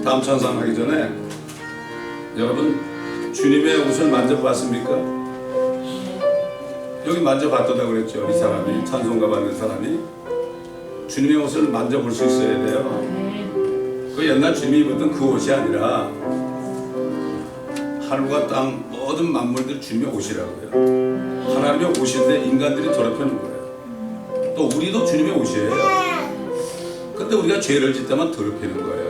다음 찬송하기 전에 여러분 주님의 옷을 만져봤습니까? 여기 만져봤다고 그랬죠. 이 사람이 찬송가 받는 사람이 주님의 옷을 만져볼 수 있어야 돼요. 그 옛날 주님이 입었던 그 옷이 아니라 하늘과 땅 모든 만물들 주님의 옷이라고요. 하나님의 옷인데 인간들이 더럽혀놓은 거예요. 또 우리도 주님의 옷이에요. 근데 우리가 죄를 짓다만 더럽히는 거예요.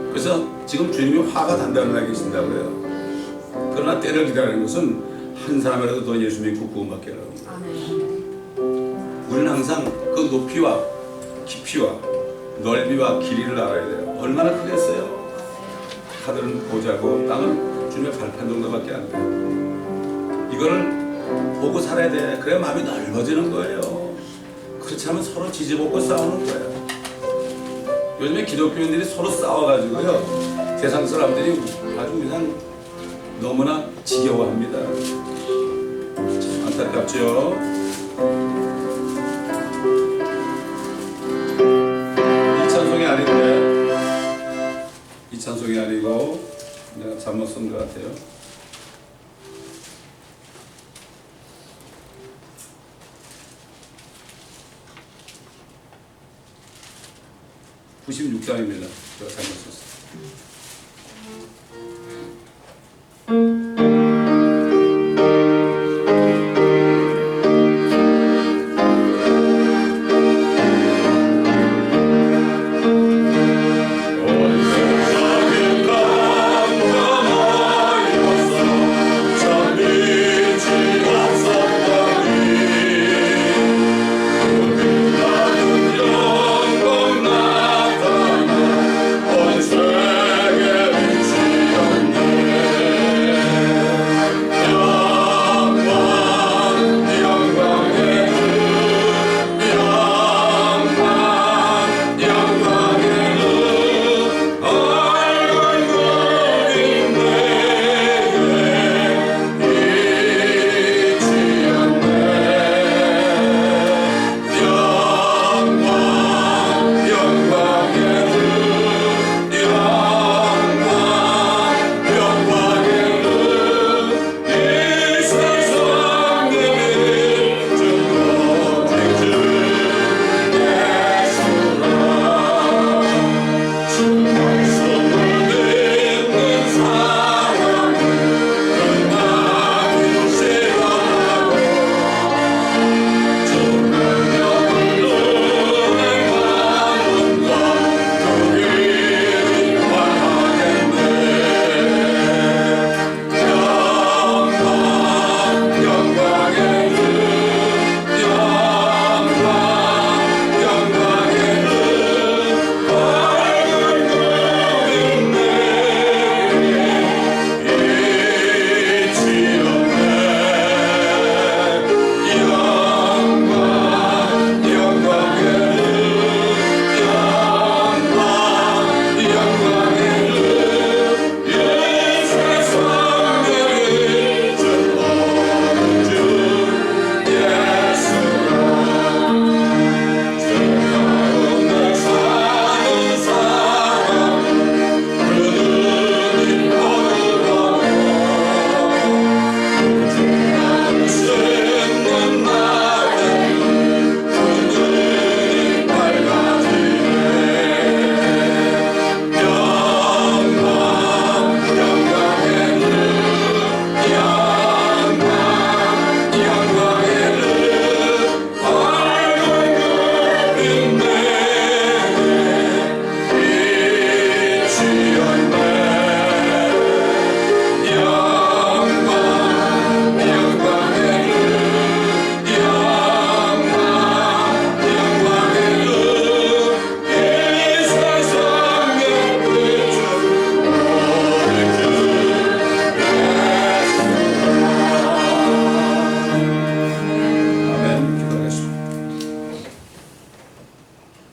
그래서 지금 주님이 화가 단단하게 계신다고 해요. 그러나 때를 기다리는 것은 한 사람이라도 더 예수 믿고 구원받게 하라고 합니다. 우리는 항상 그 높이와 깊이와 넓이와 길이를 알아야 돼요. 얼마나 크겠어요? 하늘은 보자고 땅은 주님의 발판 정도밖에 안 돼요. 이거를 보고 살아야 돼. 그래야 마음이 넓어지는 거예요. 그렇지 않으면 서로 지지볶고 싸우는 거예요. 요즘에 기독교인들이 서로 싸워가지고요, 세상 사람들이 아주 그냥 너무나 지겨워합니다. 참 안타깝죠. 이 찬송이 아닌데, 이 찬송이 아니고 내가 잘못 쓴 것 같아요. (96장입니다) 제가 잘못 썼어요.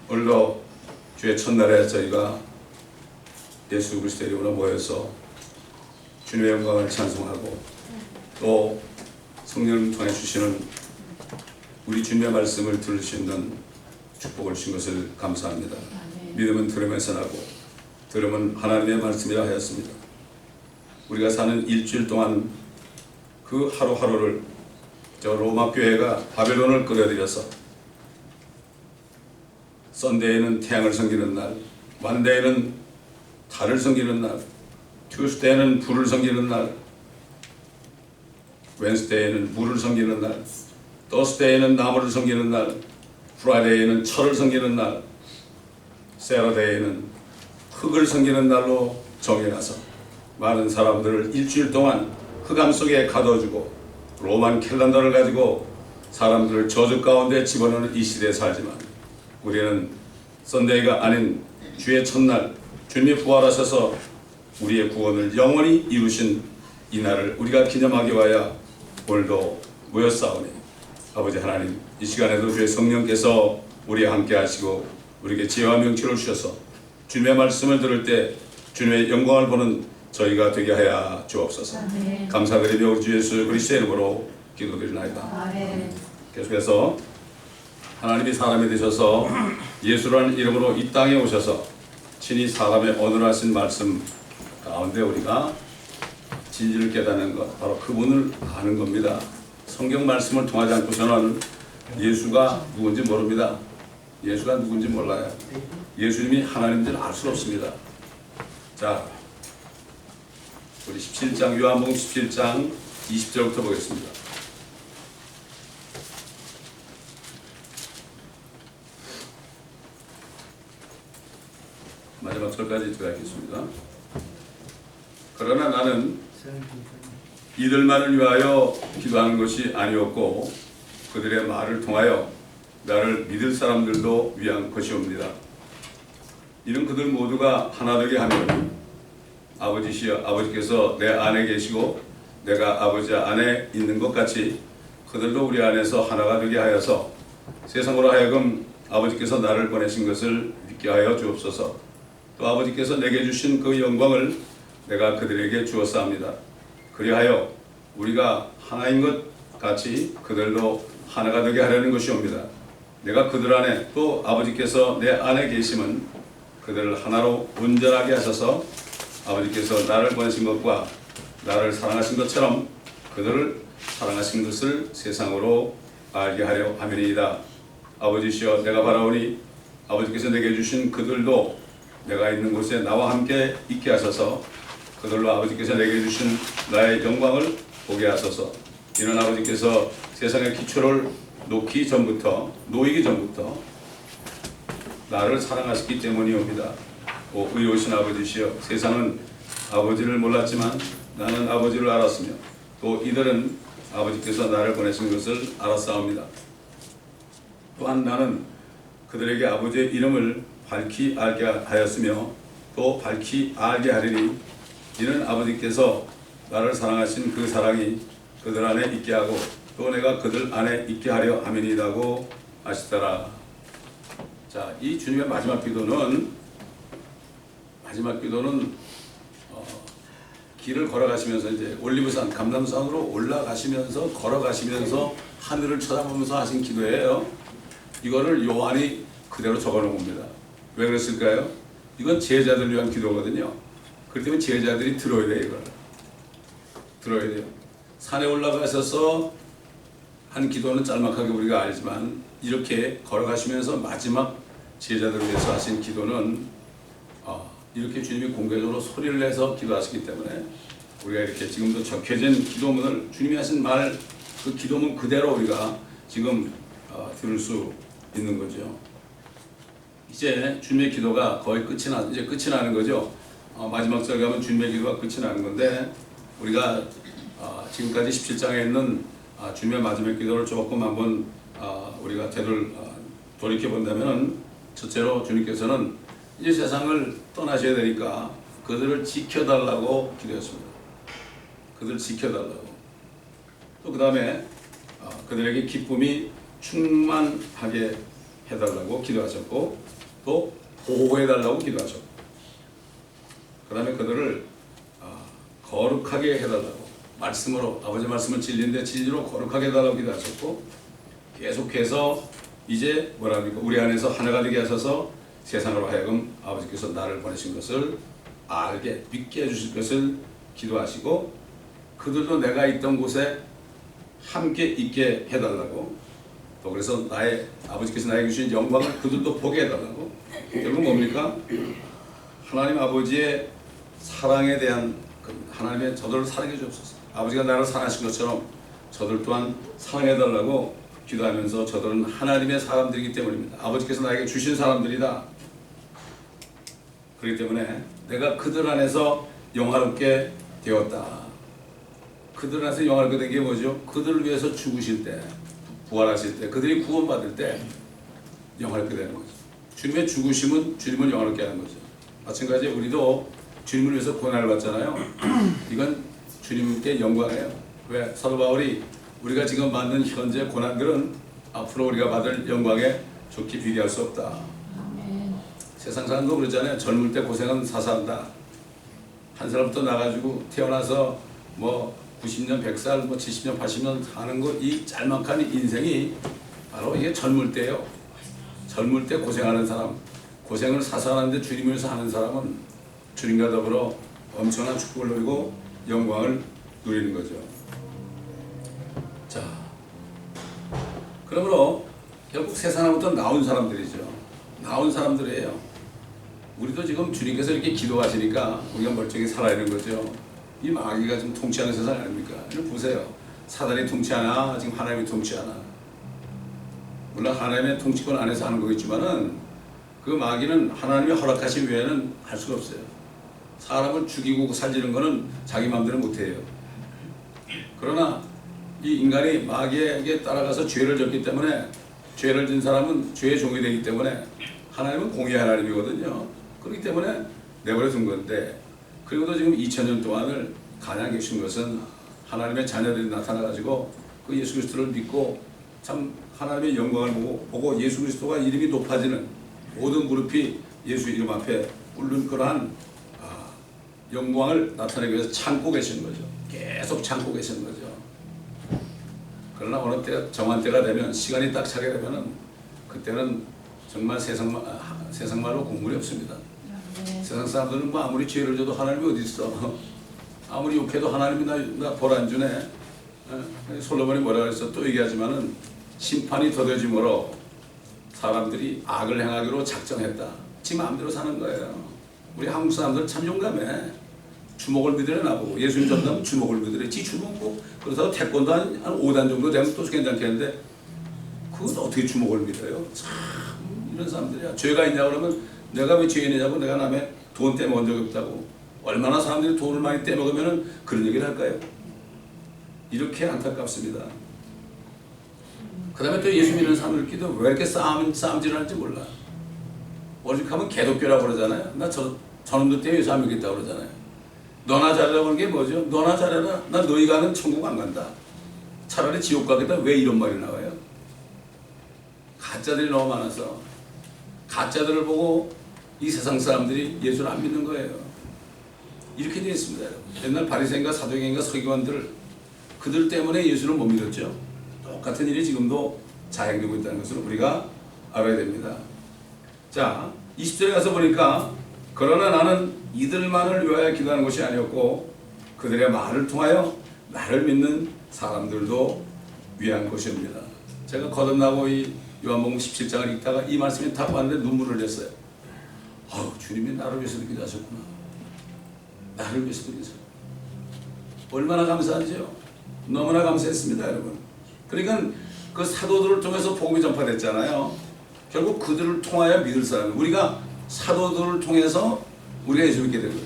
오늘도 주의 첫날에 저희가 예수 그리스도의 이름으로 모여서 주님의 영광을 찬송하고 또 성령을 통해 주시는 우리 주님의 말씀을 들을 수 있는 축복을 주신 것을 감사합니다. 믿음은 들으면서 나고 들으면 하나님의 말씀이라 하였습니다. 우리가 사는 일주일 동안 그 하루하루를 저 로마 교회가 바벨론을 끌어들여서 썬데이는 태양을 섬기는 날, 만데이는 달을 섬기는 날, 튜스데이는 불을 섬기는 날, 웬스데이는 물을 섬기는 날, 더스데이는 나무를 섬기는 날, 프라이데이는 철을 섬기는 날, 세러데이는 흙을 섬기는 날로 정해놔서 많은 사람들을 일주일 동안 흑암 속에 가둬주고 로만 캘린더를 가지고 사람들을 저주 가운데 집어넣는 이 시대에 살지만 우리는 썬데이가 아닌 주의 첫날 주님이 부활하셔서 우리의 구원을 영원히 이루신 이 날을 우리가 기념하기 위하여 오늘도 모였사오니 아버지 하나님, 이 시간에도 주의 성령께서 우리와 함께 하시고 우리에게 지혜와 명철을 주셔서 주님의 말씀을 들을 때 주님의 영광을 보는 저희가 되게 하여 주옵소서. 아멘. 감사드리며 우리 주 예수 그리스도의 이름으로 기도드리나이다. 아멘. 계속해서 하나님이 사람이 되셔서 예수라는 이름으로 이 땅에 오셔서 친히 사람의 언어를 하신 말씀 가운데 우리가 진리를 깨닫는 것, 바로 그분을 아는 겁니다. 성경 말씀을 통하지 않고서는 예수가 누군지 모릅니다. 예수가 누군지 몰라요. 예수님이 하나님인지는 알 수 없습니다. 자, 우리 17장 요한복음 17장 20절부터 보겠습니다. 마지막 절까지 들어가겠습니다. 그러나 나는 이들만을 위하여 기도하는 것이 아니었고 그들의 말을 통하여 나를 믿을 사람들도 위한 것이옵니다. 이는 그들 모두가 하나 되게 하면 아버지시여 아버지께서 내 안에 계시고 내가 아버지 안에 있는 것 같이 그들도 우리 안에서 하나가 되게 하여서 세상으로 하여금 아버지께서 나를 보내신 것을 믿게 하여 주옵소서. 또 아버지께서 내게 주신 그 영광을 내가 그들에게 주었사옵니다. 그리하여 우리가 하나인 것 같이 그들도 하나가 되게 하려는 것이옵니다. 내가 그들 안에 또 아버지께서 내 안에 계심은 그들을 하나로 온전하게 하셔서 아버지께서 나를 보내신 것과 나를 사랑하신 것처럼 그들을 사랑하신 것을 세상으로 알게 하려 함이니이다. 아버지시여 내가 바라오니 아버지께서 내게 주신 그들도 내가 있는 곳에 나와 함께 있게 하셔서 그들로 아버지께서 내게 주신 나의 영광을 보게 하소서. 이는 아버지께서 세상의 기초를 놓기 전부터 나를 사랑하셨기 때문이옵니다. 오 의로우신 아버지시여 세상은 아버지를 몰랐지만 나는 아버지를 알았으며 또 이들은 아버지께서 나를 보내신 것을 알았사옵니다. 또한 나는 그들에게 아버지의 이름을 밝히 알게 하였으며 또 밝히 알게 하리니 이는 아버지께서 나를 사랑하신 그 사랑이 그들 안에 있게 하고 또 내가 그들 안에 있게 하려 함이니이다고 하시더라. 자, 이 주님의 마지막 기도는 길을 걸어가시면서 이제 올리브산 감람산으로 올라가시면서 걸어가시면서 하늘을 쳐다보면서 하신 기도예요. 이거를 요한이 그대로 적어놓은 겁니다. 왜 그랬을까요? 이건 제자들 위한 기도거든요. 그렇기 때문에 제자들이 들어야 돼요. 이걸 들어야 돼요. 산에 올라가셔서 한 기도는 짤막하게 우리가 알지만 이렇게 걸어가시면서 마지막 제자들을 위해서 하신 기도는 이렇게 주님이 공개적으로 소리를 내서 기도하시기 때문에 우리가 이렇게 지금도 적혀진 기도문을 주님이 하신 말 그 기도문 그대로 우리가 지금 들을 수 있는 거죠. 이제 주님의 기도가 거의 끝이 나는 거죠. 마지막 절 가면 주님의 기도가 끝이 나는 건데 우리가 지금까지 17장에 있는 주님의 마지막 기도를 조금 한번 우리가 돌이켜 본다면은 첫째로 주님께서는 이제 세상을 떠나셔야 되니까 그들을 지켜달라고 기도했습니다. 그들을 지켜달라고. 또 그 다음에 그들에게 기쁨이 충만하게 해달라고 기도하셨고 또 보호해달라고 기도하셨고 그 다음에 그들을 거룩하게 해달라고 말씀으로 아버지 말씀은 진리인데 진리로 거룩하게 해달라고 기도하셨고 계속해서 이제 뭐라 합니까? 우리 안에서 하나가 되게 하셔서 세상으로 하여금 아버지께서 나를 보내신 것을 알게 믿게 해주실 것을 기도하시고 그들도 내가 있던 곳에 함께 있게 해달라고 또 그래서 나의 아버지께서 나에게 주신 영광을 그들도 보게 해달라고 결국 뭡니까? 하나님 아버지의 사랑에 대한 하나님의 저들을 사랑해 주옵소서. 아버지가 나를 사랑하신 것처럼 저들 또한 사랑해달라고 기도하면서 저들은 하나님의 사람들이기 때문입니다. 아버지께서 나에게 주신 사람들이다. 그렇기 때문에 내가 그들 안에서 영화롭게 되었다. 그들 안에서 영화롭게 된 게 뭐죠? 그들을 위해서 죽으실 때, 부활하실 때, 그들이 구원받을 때 영화롭게 되는 거죠. 주님의 죽으심은 주님을 영화롭게 하는 거죠. 마찬가지 우리도 주님을 위해서 고난을 받잖아요. 이건 주님께 영광이에요. 왜? 사도 바울이 우리가 지금 받는 현재 고난들은 앞으로 우리가 받을 영광에 좋게 비교할 수 없다. 세상 사람도 그러잖아요. 젊을 때 고생은 사사한다. 한 사람부터 나가지고 태어나서 뭐 90년, 100살, 뭐 70년, 80년 사는 거 이 짤막한 인생이 바로 이게 젊을 때예요. 젊을 때 고생하는 사람, 고생을 사사하는데 주님을 위해서 하는 사람은 주님과 더불어 엄청난 축복을 누리고 영광을 누리는 거죠. 자, 그러므로 결국 세상으로부터 나온 사람들이죠. 나온 사람들이에요. 우리도 지금 주님께서 이렇게 기도하시니까 우리가 멀쩡히 살아야 되는 거죠. 이 마귀가 지금 통치하는 세상 아닙니까? 이거 보세요. 사단이 통치하나 지금 하나님이 통치하나. 물론 하나님의 통치권 안에서 하는 거겠지만은 그 마귀는 하나님이 허락하신 외에는 할 수가 없어요. 사람을 죽이고 살리는 거는 자기 마음대로 못해요. 그러나 이 인간이 마귀에게 따라가서 죄를 졌기 때문에 죄를 진 사람은 죄의 종이 되기 때문에 하나님은 공의의 하나님이거든요. 그렇기 때문에 내버려 둔 건데 그리고도 지금 2000년 동안을 가냥 계신 것은 하나님의 자녀들이 나타나가지고 그 예수 그리스도를 믿고 참 하나님의 영광을 보고 예수 그리스도가 이름이 높아지는 모든 무릎이 예수 이름 앞에 꿇는 그러한 영광을 나타내기 위해서 참고 계시는 거죠. 계속 참고 계시는 거죠. 그러나 어느 때 정한 때가 되면 시간이 딱 차게 되면은 그때는 정말 세상말로 국물이 없습니다. 세상 사람들은 뭐 아무리 죄를 져도 하나님이 어디 있어? 아무리 욕해도 하나님이 나 벌 안 주네. 솔로몬이 뭐라 그랬어? 또 얘기하지만은 심판이 더뎌짐으로 사람들이 악을 행하기로 작정했다. 지 마음대로 사는 거예요. 우리 한국 사람들 참 용감해. 주먹을 믿으래 나보고 예수님 전담 주먹을 믿으래. 지 주먹 뭐 그렇다고 태권도 한 5단 정도 되면 또 괜찮겠는데 그건 어떻게 주먹을 믿어요? 참 이런 사람들이야. 죄가 있냐 그러면 내가 왜 죄인이냐고 내가 남의 돈 떼먹은 적이 없다고. 얼마나 사람들이 돈을 많이 떼먹으면 그런 얘기를 할까요? 이렇게 안타깝습니다. 그 다음에 또 예수 믿는 사람들 끼도 왜 이렇게 싸움질을 할지 몰라. 오직하면 개독교라고 그러잖아요. 나 저놈들 때문에 예수 안 믿겠다고 그러잖아요. 너나 잘하라고 하는 게 뭐죠? 너나 잘해라. 나 너희 가는 천국 안 간다. 차라리 지옥 가겠다. 왜 이런 말이 나와요? 가짜들이 너무 많아서 가짜들을 보고 이 세상 사람들이 예수를 안 믿는 거예요. 이렇게 되어 있습니다. 여러분. 옛날 바리새인과 사두개인과 서기관들 그들 때문에 예수를 못 믿었죠. 똑같은 일이 지금도 자행되고 있다는 것을 우리가 알아야 됩니다. 자, 20절에 가서 보니까 그러나 나는 이들만을 위하여 기도하는 것이 아니었고 그들의 말을 통하여 나를 믿는 사람들도 위한 것입니다. 제가 거듭나고 이 요한복음 17장을 읽다가 이 말씀이 딱 왔는데 눈물을 흘렸어요. 주님이 나를 위해서 기도하셨구나. 나를 위해서 기도하셨구나. 얼마나 감사하죠? 너무나 감사했습니다, 여러분. 그러니까 그 사도들을 통해서 복음이 전파됐잖아요. 결국 그들을 통하여 믿을 사람. 우리가 사도들을 통해서 우리가 예수 믿게 된 거예요.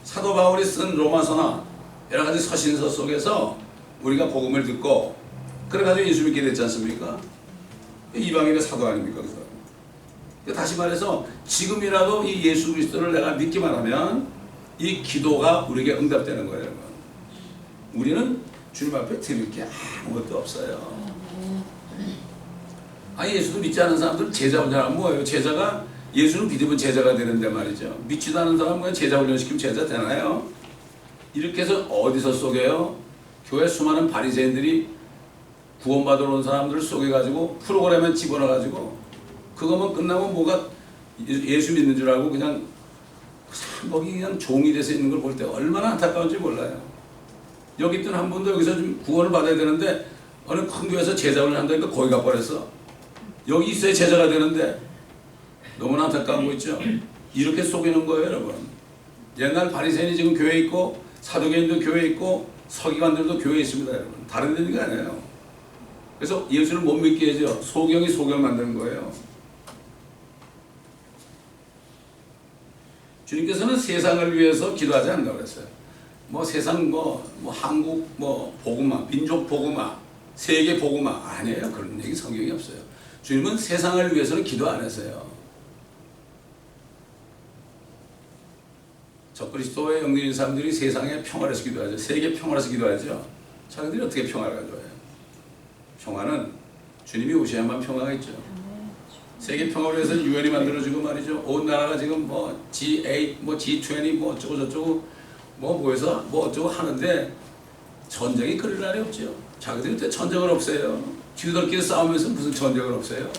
사도 바울이 쓴 로마서나 여러 가지 서신서 속에서 우리가 복음을 듣고 그래가지고 예수 믿게 됐지 않습니까? 이방인의 사도 아닙니까? 그 사람. 다시 말해서 지금이라도 이 예수 그리스도를 내가 믿기만 하면 이 기도가 우리에게 응답되는 거예요. 여러분. 우리는 주님 앞에 드릴 게 아무것도 없어요. 예수도 믿지 않은 사람들은 제자 훈련하면 뭐예요? 제자가 예수를 믿으면 제자가 되는데 말이죠. 믿지도 않은 사람은 그냥 제자 훈련시키면 제자 되나요? 이렇게 해서 어디서 속여요? 교회 수많은 바리새인들이 구원받으러 온 사람들을 속여가지고 프로그램에 집어넣어가지고 그거만 끝나면 뭐가 예수 믿는 줄 알고 그냥 거기 그냥 종이 돼서 있는 걸 볼 때 얼마나 안타까운지 몰라요. 여기 있던 한 분도 여기서 좀 구원을 받아야 되는데 어느 큰 교회에서 제자훈련 한다니까 거기 가버렸어. 여기 있어야 제자가 되는데 너무나 안타까운 거 있죠. 이렇게 속이는 거예요, 여러분. 옛날 바리새인이 지금 교회에 있고 사두개인도 교회에 있고 서기관들도 교회에 있습니다, 여러분. 다른 데는 게 아니에요. 그래서 예수를 못 믿게 해죠. 소경이 소경 만드는 거예요. 주님께서는 세상을 위해서 기도하지 않는다고 그랬어요. 뭐 세상 한국 복음화, 민족 복음화, 세계 복음화 아니에요. 그런 얘기 성경이 없어요. 주님은 세상을 위해서는 기도 안 했어요. 적그리스도의 영리인 사람들이 세상에 평화를 위해서 기도하죠. 세계 평화를 위해서 기도하죠. 자기들이 어떻게 평화를 가져와요? 평화는 주님이 오셔야만 평화가 있죠. 세계 평화를 위해서 유엔이 만들어지고 말이죠. 온 나라가 지금 G8, G20 어쩌고 저쩌고 모여서 어쩌고 하는데 전쟁이 그럴 날이 없죠. 자기들이 때 전쟁을 없애요. 뒤들끼리 싸우면서 무슨 전쟁을 없애요?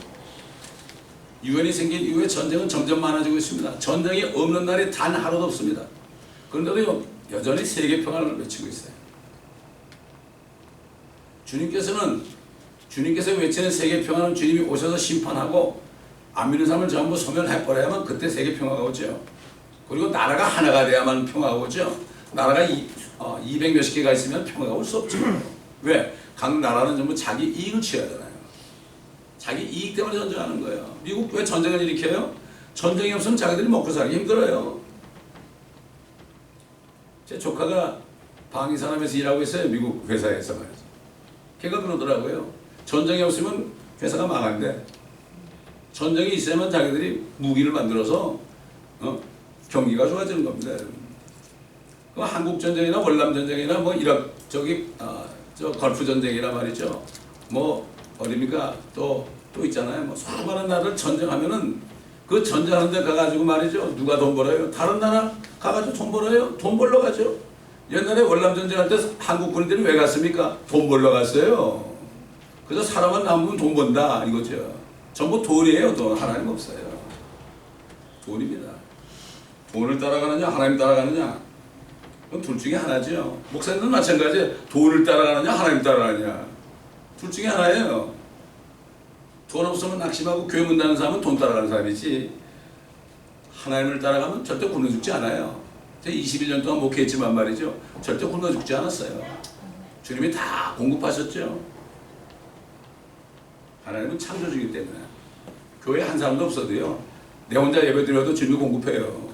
유엔이 생긴 이후에 전쟁은 점점 많아지고 있습니다. 전쟁이 없는 날이 단 하루도 없습니다. 그런데도 여전히 세계 평화를 외치고 있어요. 주님께서 외치는 세계 평화는 주님이 오셔서 심판하고 안 믿는 사람을 전부 소멸해버려야만 그때 세계 평화가 오죠. 그리고 나라가 하나가 돼야만 평화가 오죠. 나라가 200 몇십 개가 있으면 평화가 올 수 없죠. 왜? 각 나라는 전부 자기 이익을 취해야 되나요? 자기 이익 때문에 전쟁하는 거예요. 미국 왜 전쟁을 일으켜요? 전쟁이 없으면 자기들이 먹고 살기 힘들어요. 제 조카가 방위산업에서 일하고 있어요. 미국 회사에서 말이죠. 걔가 그러더라고요. 전쟁이 없으면 회사가 망한대. 전쟁이 있어야만 자기들이 무기를 만들어서 경기가 좋아지는 겁니다. 그 한국 전쟁이나 월남 전쟁이나 이라크 저 걸프 전쟁이나 말이죠. 어딥니까 또 있잖아요. 수많은 나라를 전쟁하면은 그 전쟁하는 데 가가지고 말이죠. 누가 돈 벌어요? 다른 나라 가가지고 돈 벌어요? 돈 벌러 가죠. 옛날에 월남 전쟁할 때 한국 군인들이 왜 갔습니까? 돈 벌러 갔어요. 그래서 사람만 남으면 돈 번다 이거죠. 전부 돈이에요. 돈. 하나님 없어요. 돈입니다. 돈을 따라가느냐 하나님 따라가느냐 그건 둘 중에 하나죠. 목사님은 마찬가지예요. 돈을 따라가느냐 하나님 따라가느냐 둘 중에 하나예요. 돈 없으면 낙심하고 교회 문 닫는 사람은 돈 따라가는 사람이지 하나님을 따라가면 절대 굶어 죽지 않아요. 제가 21년 동안 목회했지만 말이죠. 절대 굶어 죽지 않았어요. 주님이 다 공급하셨죠. 하나님은 창조주이기 때문에 교회에 한 사람도 없어도요. 내 혼자 예배드려도 주님이 공급해요.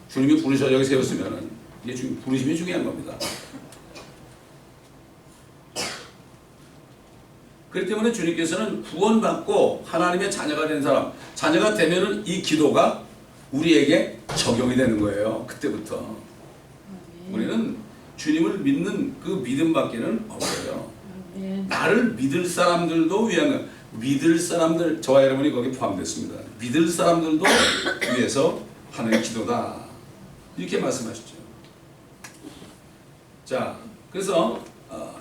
주님이 부르셔 여기 세웠으면은 이게 부르심이 중요한 겁니다. 그렇기 때문에 주님께서는 구원받고 하나님의 자녀가 된 사람, 자녀가 되면은 이 기도가 우리에게 적용이 되는 거예요. 그때부터 우리는 주님을 믿는 그 믿음밖에는 없어요. 나를 믿을 사람들도 위한 거. 믿을 사람들, 저와 여러분이 거기 포함됐습니다. 믿을 사람들도 위해서 하는 기도다. 이렇게 말씀하시죠. 자, 그래서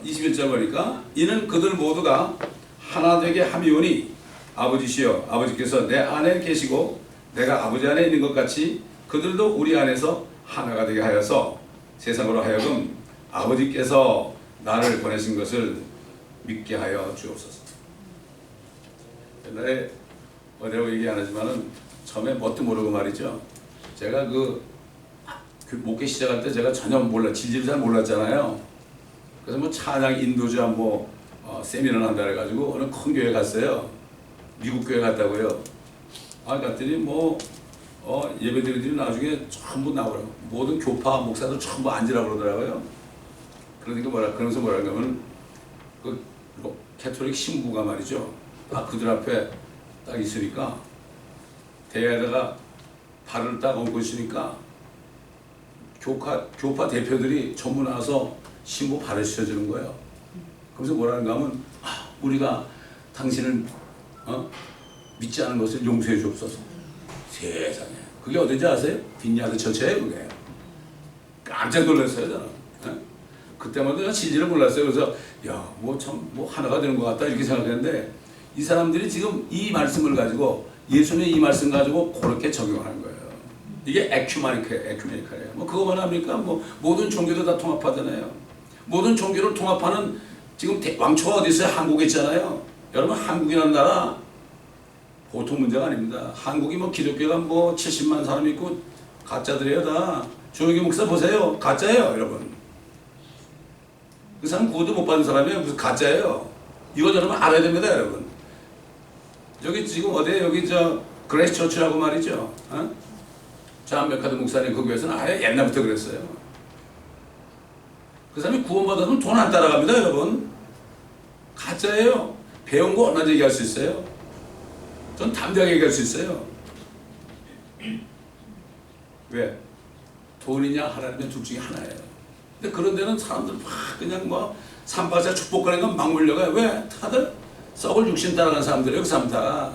21절 보니까 이는 그들 모두가 하나 되게 함이오니 아버지시여 아버지께서 내 안에 계시고 내가 아버지 안에 있는 것 같이 그들도 우리 안에서 하나가 되게 하여서 세상으로 하여금 아버지께서 나를 보내신 것을 믿게 하여 주옵소서. 옛날에 어디라고 얘기 안 하지만은 처음에 뭣도 모르고 말이죠. 제가 그 목회 시작할 때 제가 전혀 질질 잘 몰랐잖아요. 그래서 찬양 인도자 세미나를 한다 해가지고 어느 큰 교회 갔어요. 미국 교회 갔다고요. 갔더니 예배드리더니 나중에 전부 나오라고 모든 교파 목사들 전부 앉으라고 그러더라고요. 그러니까 그러면서 뭐라 하면 그 캐톨릭 신부가 말이죠. 그들 앞에 딱 있으니까 대야에다가 발을 딱 얹고 있으니까 교파 대표들이 전부 나와서 신부 발을 씻어주는 거예요. 그래서 뭐라는가 하면 우리가 당신을 믿지 않은 것을 용서해 주옵소서. 세상에 그게 어딘지 아세요? 빈야드 처처예요. 그게 깜짝 놀랐어요 저는. 그때마다 제가 진리를 몰랐어요. 그래서 하나가 되는 것 같다 이렇게 생각했는데 이 사람들이 지금 이 말씀을 가지고 예수님의 이 말씀 가지고 그렇게 적용하는 거예요. 이게 에큐메니컬이에요. 뭐 그거만 합니까? 뭐 모든 종교도 다 통합하잖아요. 모든 종교를 통합하는 지금 왕초가 어디 있어요? 한국에 있잖아요. 여러분 한국이라는 나라 보통 문제가 아닙니다. 한국이 뭐 기독교가 뭐 70만 사람 있고 가짜들이에요 다. 조용기 목사 보세요. 가짜예요 여러분. 그 사람 구원도 못 받은 사람이에요. 무슨 가짜예요. 이거 여러분 알아야 됩니다 여러분. 여기 지금 어디에 여기 저 그레이스 처치라고 말이죠. 존 맥카더 목사님 그 교회에서는 아예 옛날부터 그랬어요. 그 사람이 구원받았으면 돈 안 따라갑니다 여러분. 가짜예요. 배운 거 얼마나 얘기할 수 있어요. 전 담대하게 얘기할 수 있어요. 왜? 돈이냐 하나님의 둘 중에 하나예요. 근데 그런 데는 사람들 막 그냥 뭐 삼바자 축복하는 건 막 몰려가요. 왜? 다들 썩을 육신 따라가는 사람들이에요. 그 사람 다.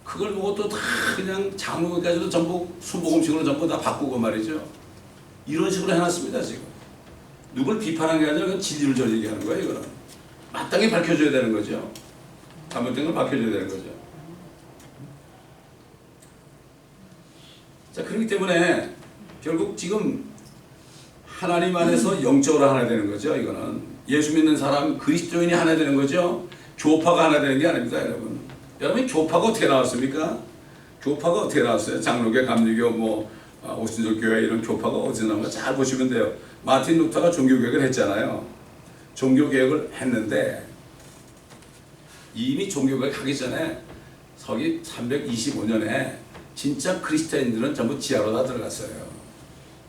그걸 보고 또 다 그냥 장로까지도 전부 순복음식으로 전부 다 바꾸고 말이죠. 이런 식으로 해놨습니다 지금. 누굴 비판하는 게 아니라 진리를 저 얘기하는 거예요. 이거는 마땅히 밝혀줘야 되는 거죠. 잘못된 걸 밝혀줘야 되는 거죠. 자, 그렇기 때문에 결국 지금 하나님 안에서 영적으로 하나 되는 거죠. 이거는 예수 믿는 사람 그리스도인이 하나 되는 거죠. 교파가 하나 되는 게 아닙니다 여러분. 여러분 교파가 어떻게 나왔습니까? 교파가 어떻게 나왔어요? 장로교, 감리교, 뭐 오순절 교회 이런 교파가 어디서 나온 거 잘 보시면 돼요. 마틴 루터가 종교개혁을 했잖아요. 종교개혁을 했는데 이미 종교개혁 하기 전에 서기 325년에 진짜 그리스도인들은 전부 지하로 다 들어갔어요.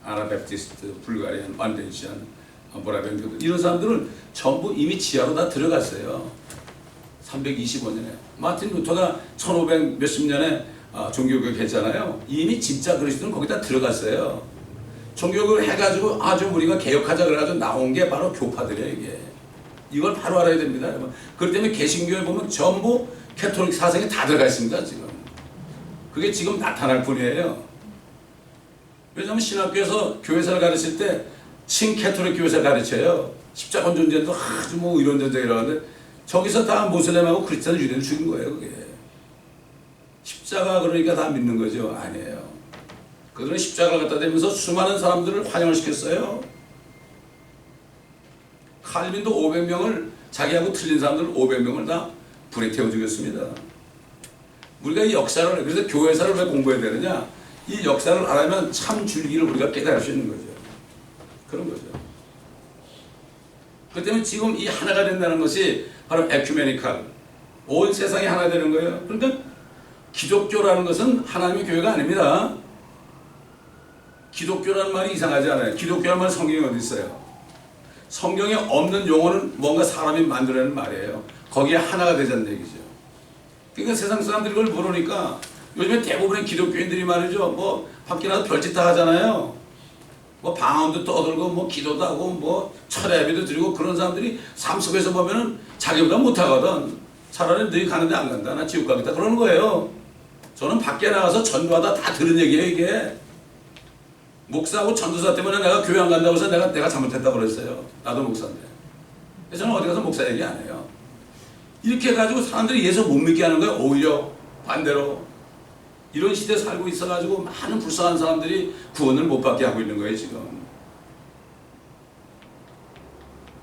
아나베프티스트, 불가리안, 완덴시안, 모라벤교 이런 사람들은 전부 이미 지하로 다 들어갔어요. 325년에 마틴 루터가 1500 몇십 년에 종교개혁 했잖아요. 이미 진짜 그리스도는 거기다 들어갔어요. 종교개혁을 해가지고 아주 우리가 개혁하자 그래가지고 나온 게 바로 교파들이에요 이게. 이걸 바로 알아야 됩니다 여러분. 그렇기 때문에 개신교에 보면 전부 캐톨릭 사상이 다 들어가 있습니다 지금. 그게 지금 나타날 뿐이에요. 왜냐하면 신학교에서 교회사를 가르칠 때 친캐톨릭 교회사를 가르쳐요. 십자군 존재도 아주 뭐 이런 존재 이러는데 저기서 다 모슬렘하고 크리스찬 유대를 죽인 거예요 그게. 십자가 그러니까 다 믿는 거죠. 아니에요. 그들은 십자가를 갖다 대면서 수많은 사람들을 환영을 시켰어요. 칼빈도 500명을 자기하고 틀린 사람들 500명을 다 불에 태워 죽였습니다. 우리가 이 역사를 그래서 교회사를 왜 공부해야 되느냐? 이 역사를 알아면 참 줄기를 우리가 깨달을 수 있는 거죠. 그런 거죠. 그렇기 때문에 지금 이 하나가 된다는 것이 바로 에큐메니칼. 온 세상이 하나 되는 거예요. 그러니까 기독교라는 것은 하나님의 교회가 아닙니다. 기독교라는 말이 이상하지 않아요. 기독교라는 말 성경에 어디 있어요? 성경에 없는 용어는 뭔가 사람이 만들어내는 말이에요. 거기에 하나가 되자는 얘기죠. 그러니까 세상 사람들이 그걸 모르니까 요즘에 대부분의 기독교인들이 말이죠. 뭐 밖에 나가서 별짓 다 하잖아요. 뭐 방언도 떠들고 뭐 기도도 하고 뭐 철야 예배도 드리고 그런 사람들이 삶 속에서 보면은 자기보다 못하거든. 차라리 너희 가는데 안 간다. 나 지옥 가겠다. 그러는 거예요. 저는 밖에 나가서 전도하다 다 들은 얘기예요 이게. 목사하고 전도사 때문에 내가 교회 안 간다고 해서 내가 잘못했다고 그랬어요. 나도 목사인데. 그래서 저는 어디 가서 목사 얘기 안 해요. 이렇게 해가지고 사람들이 예수 못 믿게 하는 거예요. 오히려 반대로. 이런 시대에 살고 있어가지고 많은 불쌍한 사람들이 구원을 못 받게 하고 있는 거예요 지금.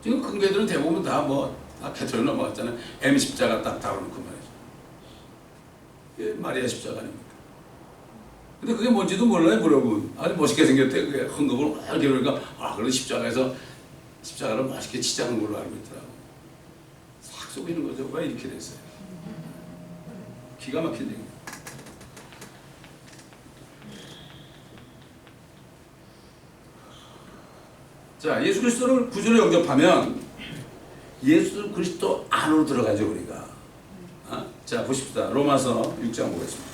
지금 큰 교회들은 대부분 다 뭐 캐톨릭 넘어갔잖아요. M 십자가 딱 다루놓고 말이죠. 이게 마리아 십자가 아닙니까? 근데 그게 뭔지도 몰라요 여러분. 아주 멋있게 생겼대. 그게 헌금을 이렇게 그러니까 그런 십자가에서 십자가를 멋있게 치자는 걸로 알고 있더라고. 싹 속이는 거죠. 왜 이렇게 됐어요? 기가 막힌 얘기입니다. 자, 예수 그리스도를 구주로 영접하면 예수 그리스도 안으로 들어가죠 우리가. 자, 보십시다. 로마서 6장 보겠습니다.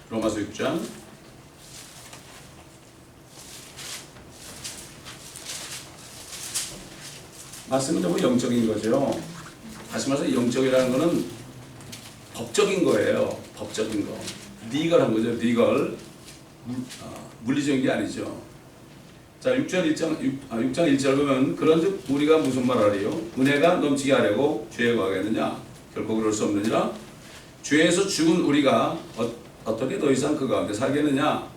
로마서 6장 말씀은 너무 영적인 거죠. 다시 말해서 영적이라는 거는 법적인 거예요. 법적인 거. 리걸한 거죠. 리걸. 물리적인 게 아니죠. 자, 6장 1절 보면 그런즉 우리가 무슨 말하리요? 은혜가 넘치게 하려고 죄에 거하겠느냐? 결코 그럴 수 없느니라. 죄에서 죽은 우리가 어떻게 더 이상 그 가운데 살겠느냐.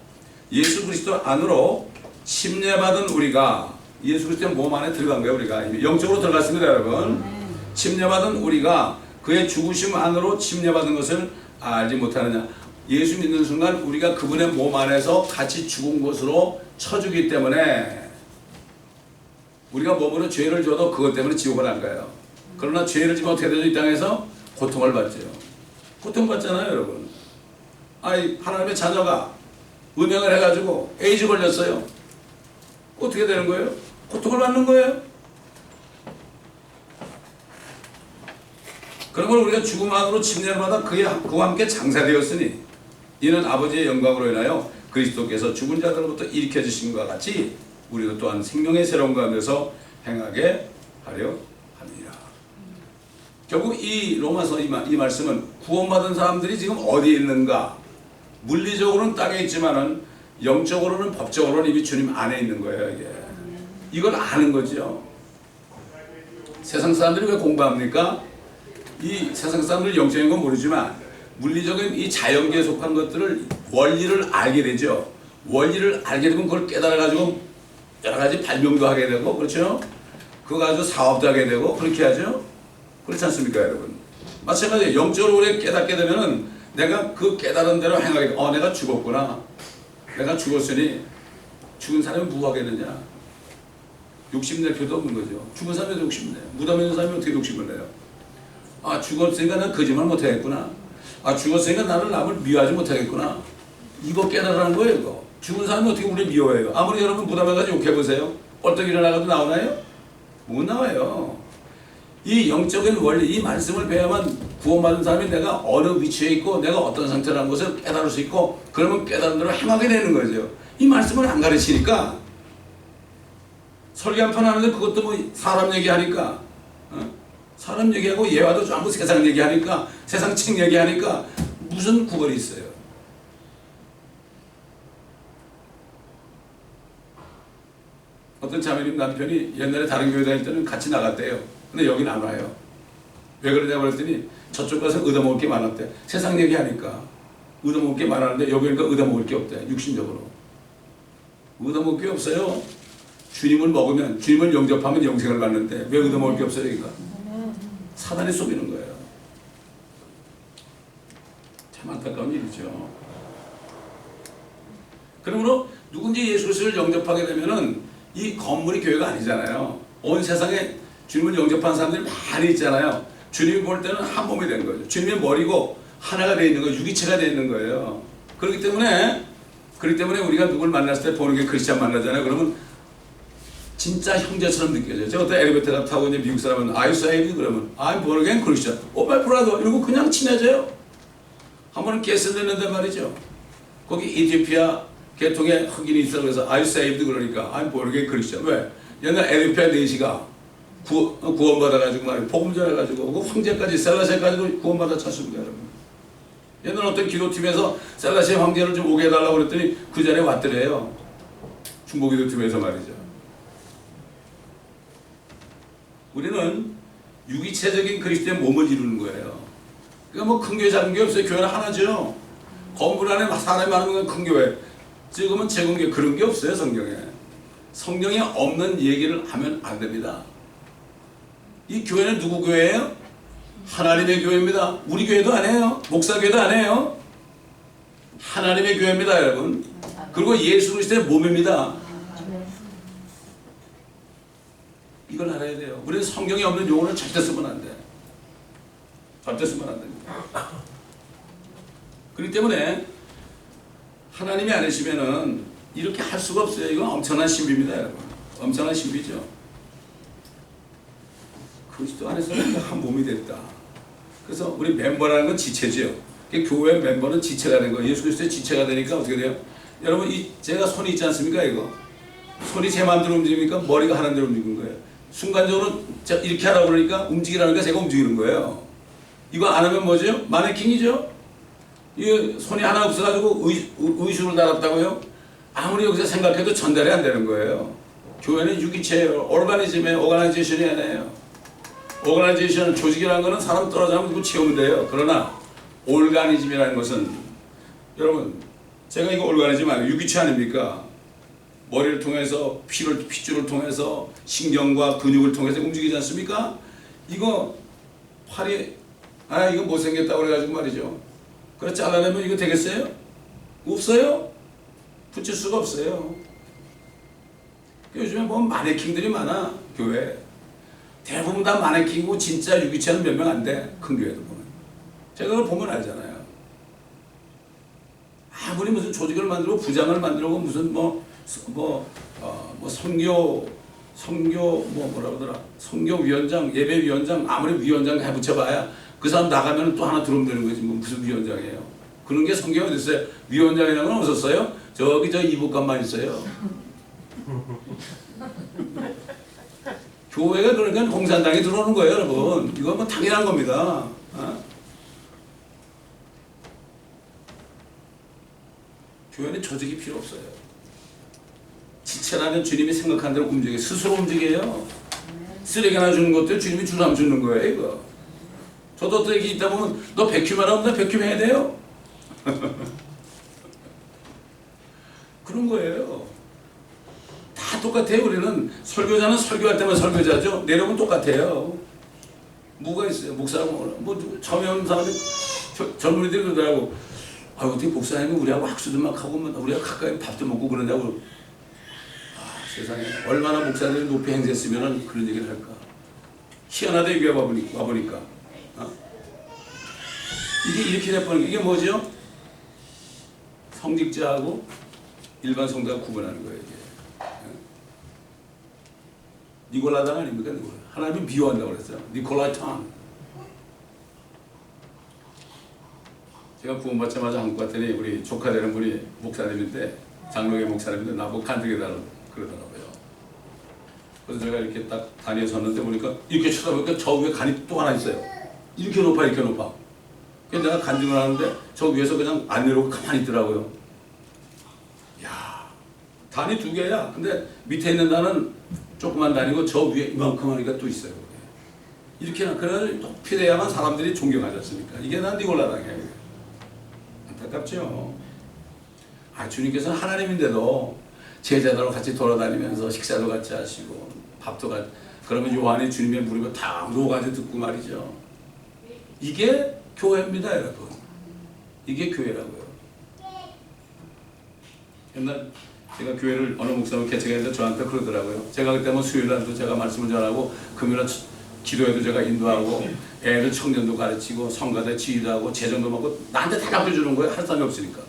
예수 그리스도 안으로 침례받은 우리가, 예수 그리스도의 몸 안에 들어간 거예요. 우리가 영적으로 들어갔습니다 여러분. 침례받은 우리가 그의 죽으심 안으로 침례받은 것을 알지 못하느냐. 예수 믿는 순간 우리가 그분의 몸 안에서 같이 죽은 것으로 쳐주기 때문에 우리가 몸으로 죄를 져도 그것 때문에 지옥을 안 가요. 그러나 죄를 지면 어떻게 되죠? 이 땅에서 고통을 받죠. 고통받잖아요 여러분. 아이 하나님의 자녀가 음행을 해가지고 에이즈 걸렸어요. 어떻게 되는 거예요? 고통을 받는 거예요. 그런 걸 우리가 죽음 안으로 침례를 받아 그와 함께 장사되었으니 이는 아버지의 영광으로 인하여 그리스도께서 죽은 자들로부터 일으켜 주신 것과 같이 우리도 또한 생명의 새로운 가운데서 행하게 하려 합니다. 결국 이 로마서 이 말씀은 구원받은 사람들이 지금 어디에 있는가? 물리적으로는 땅에 있지만은 영적으로는 법적으로는 이미 주님 안에 있는 거예요. 이게. 이걸 아는 거죠. 세상 사람들이 왜 공부합니까? 이 세상 사람들 영적인 건 모르지만 물리적인 이 자연계에 속한 것들을 원리를 알게 되죠. 원리를 알게 되면 그걸 깨달아가지고 여러 가지 발명도 하게 되고, 그렇죠? 그거 가지고 사업도 하게 되고 그렇게 하죠. 그렇지 않습니까 여러분? 마찬가지로 영적으로 우리가 깨닫게 되면은 내가 그 깨달은 대로 행하게 돼. 내가 죽었구나. 내가 죽었으니 죽은 사람이 뭐 하겠느냐. 욕심낼 필요도 없는 거죠. 죽은 사람이 욕심내요. 무덤에 있는 사람이 어떻게 욕심을 내요? 죽었으니까 난 거짓말 못하겠구나. 죽었으니까 나를 남을 미워하지 못하겠구나. 이거 깨달으라는 거예요. 이거. 죽은 사람이 어떻게 우리 미워해요? 아무리 여러분 무덤에 가서 욕해보세요. 벌떡 일어나가도 나오나요? 못 나와요. 이 영적인 원리, 이 말씀을 배워야만 구원받은 사람이 내가 어느 위치에 있고 내가 어떤 상태라는 것을 깨달을 수 있고, 그러면 깨달은 대로 행하게 되는 거죠. 이 말씀을 안 가르치니까 설교 한 판 하는데 그것도 뭐 사람 얘기하니까 사람 얘기하고 예화도 전부 세상 얘기하니까, 세상 책 얘기하니까 무슨 구걸이 있어요. 어떤 자매님 남편이 옛날에 다른 교회 다닐 때는 같이 나갔대요. 근데 여긴 안 와요. 왜 그러냐고 그랬더니 저쪽 가서 얻어먹을 게 많았대. 세상 얘기하니까 얻어먹을 게 많았는데 여기 오니까 얻어먹을 게 없대. 육신적으로 얻어먹을 게 없어요. 주님을 먹으면, 주님을 영접하면 영생을 받는데 왜 얻어먹을 게 없어요? 여기가 사단이 속이는 거예요. 참 안타까운 일이죠. 그러므로 누군지 예수 그리스도를 영접하게 되면은 이 건물이 교회가 아니잖아요. 온 세상에 주님을 영접한 사람들이 많이 있잖아요. 주님이 볼 때는 한 몸이 된 거죠. 주님의 머리고 하나가 되어 있는 거예요. 유기체가 되어 있는 거예요. 그렇기 때문에 우리가 누굴 만났을 때 보는 게 크리스찬 만나잖아요. 그러면 진짜 형제처럼 느껴져요. 제가 어떤 엘리베이터 타고 이제 미국 사람은 Are you saved? 그러면 I'm born again Christian. my brother. 이러고 그냥 친해져요. 한 번은 게스트 냈는데 말이죠. 거기 이티오피아 계통의 흑인이 있어. 그래서 Are you saved? 그러니까 I'm born again Christian. 왜? 옛날 에디오피아 내시가 구원받아가지고 말이에요. 복음 전해가지고 그 황제까지 셀라세까지도 구원받아 찼습니다 여러분. 옛날 어떤 기도팀에서 셀라세 황제를 좀 오게 해달라고 그랬더니 그 자리에 왔더래요. 중보기도팀에서 말이죠. 우리는 유기체적인 그리스도의 몸을 이루는 거예요. 그러니까 뭐 큰 교회 작은 교회 없어요. 교회는 하나죠. 건물 안에 사람이 많은 건 큰 교회, 지금은 작은 교회, 그런 게 없어요. 성경에. 성경에 없는 얘기를 하면 안 됩니다. 이 교회는 누구 교회예요? 하나님의 교회입니다. 우리 교회도 아니에요. 목사 교회도 아니에요. 하나님의 교회입니다 여러분. 그리고 예수 그리스도의 몸입니다. 이걸 알아야 돼요. 우리는 성경에 없는 용어를 절대 쓰면 안 돼. 절대 쓰면 안 됩니다. 그렇기 때문에 하나님이 아니시면은 이렇게 할 수가 없어요. 이건 엄청난 신비입니다 여러분. 엄청난 신비죠. 그리스도 안에서 한 몸이 됐다. 그래서 우리 멤버라는 건 지체죠. 교회 멤버는 지체가 된 거예요. 예수 그리스도의 지체가 되니까 어떻게 돼요? 여러분 제가 손이 있지 않습니까? 이거 손이 제 마음대로 움직입니까? 머리가 하는 대로 움직이는 거예요. 순간적으로 이렇게 하라고 그러니까 움직이라니까 제가 움직이는 거예요. 이거 안 하면 뭐죠? 마네킹이죠? 이 손이 하나 없어가지고 의식을 달았다고요? 아무리 여기서 생각해도 전달이 안 되는 거예요. 교회는 유기체예요. 오르가니즘의 오가나이제이션이 아니에요. 오거나이제이션, 조직이라는 것은 사람 떨어지면 누구 채우면 돼요. 그러나 올가니즘이라는 것은, 여러분 제가 이거 올가니즘 아니에요. 유기체 아닙니까? 머리를 통해서 핏줄을 통해서 신경과 근육을 통해서 움직이지 않습니까? 이거 팔이 이거 못생겼다고 그래가지고 말이죠. 그래 잘라내면 이거 되겠어요? 없어요. 붙일 수가 없어요. 요즘에 보면 마네킹들이 많아. 교회 대부분 다 마네킹이고 진짜 유기체는 몇 명 안 돼. 큰 교회도 보면. 제가 그걸 보면 알잖아요. 아무리 무슨 조직을 만들고 부장을 만들고 무슨 성교 뭐라 그러더라, 성교위원장, 예배위원장, 아무리 위원장 해붙여봐야 그 사람 나가면 또 하나 들어오면 되는 거지. 뭐 무슨 위원장이에요. 그런 게 성경에 어디 있어요? 위원장이라는 건 없었어요? 저기 저 이북간만 있어요. 교회가 그러니까 공산당이 들어오는 거예요, 여러분. 이거 뭐 당연한 겁니다. 교회는 조직이 필요 없어요. 지체라는 주님이 생각한 대로 움직여요. 스스로 움직여요. 쓰레기 하나 주는 것도 주님이 주람 주는 거예요, 이거. 저도 또 여기 있다 보면 너 백큐만 하면 나 백큐 해야 돼요. 그런 거예요. 다 똑같아요. 우리는 설교자는 설교할 때만 설교자죠. 내려오면 똑같아요. 뭐가 있어요? 목사하고 뭐 처음에 오는 사람이 젊은이들이 그러더라고. 어떻게 목사님이 우리하고 학수도 막 하고 우리가 가까이 밥도 먹고 그러냐고. 세상에 얼마나 목사들이 높이 행세했으면 그런 얘기를 할까. 희한하다 여기 와보니까. 이게 이렇게 돼버리는 게 이게 뭐죠? 성직자하고 일반 성도가 구분하는 거예요. 이게. 니콜라당 아닙니까? 하나님이 미워한다고 그랬어요. 니콜라이탄. 제가 구원받자마자 한국 갔더니 우리 조카 되는 분이 목사님인데, 장로회 목사님인데 나보고 간증해달라고 그러더라고요. 그래서 제가 이렇게 딱 단위에 섰는데 보니까 이렇게 쳐다보니까 저 위에 간이 또 하나 있어요. 이렇게 높아, 이렇게 높아. 그래서 내가 간증을 하는데 저 위에서 그냥 안 내려오고 가만히 있더라고요. 야, 단이 두 개야. 근데 밑에 있는 단은 조그만 단이고 저 위에 이만큼 하니까 또 있어요. 이렇게나 그래 높이 돼야만 사람들이 존경하지 않습니까? 이게 난 니콜라당이에요. 안타깝죠. 주님께서는 하나님인데도 제자들하고 같이 돌아다니면서 식사도 같이 하시고 밥도 같이, 그러면 요한이 주님의 무릎에 다 녹아져 듣고 말이죠. 이게 교회입니다, 여러분. 이게 교회라고요. 옛날 제가 교회를 어느 목사님 개척해서 저한테 그러더라고요. 제가 그때 뭐 수요일날도 제가 말씀을 전하고 금요일날 기도회도 제가 인도하고 애들 청년도 가르치고 성가대 지휘도 하고 재정도 받고 나한테 다 맡겨주는 거예요. 할 사람이 없으니까.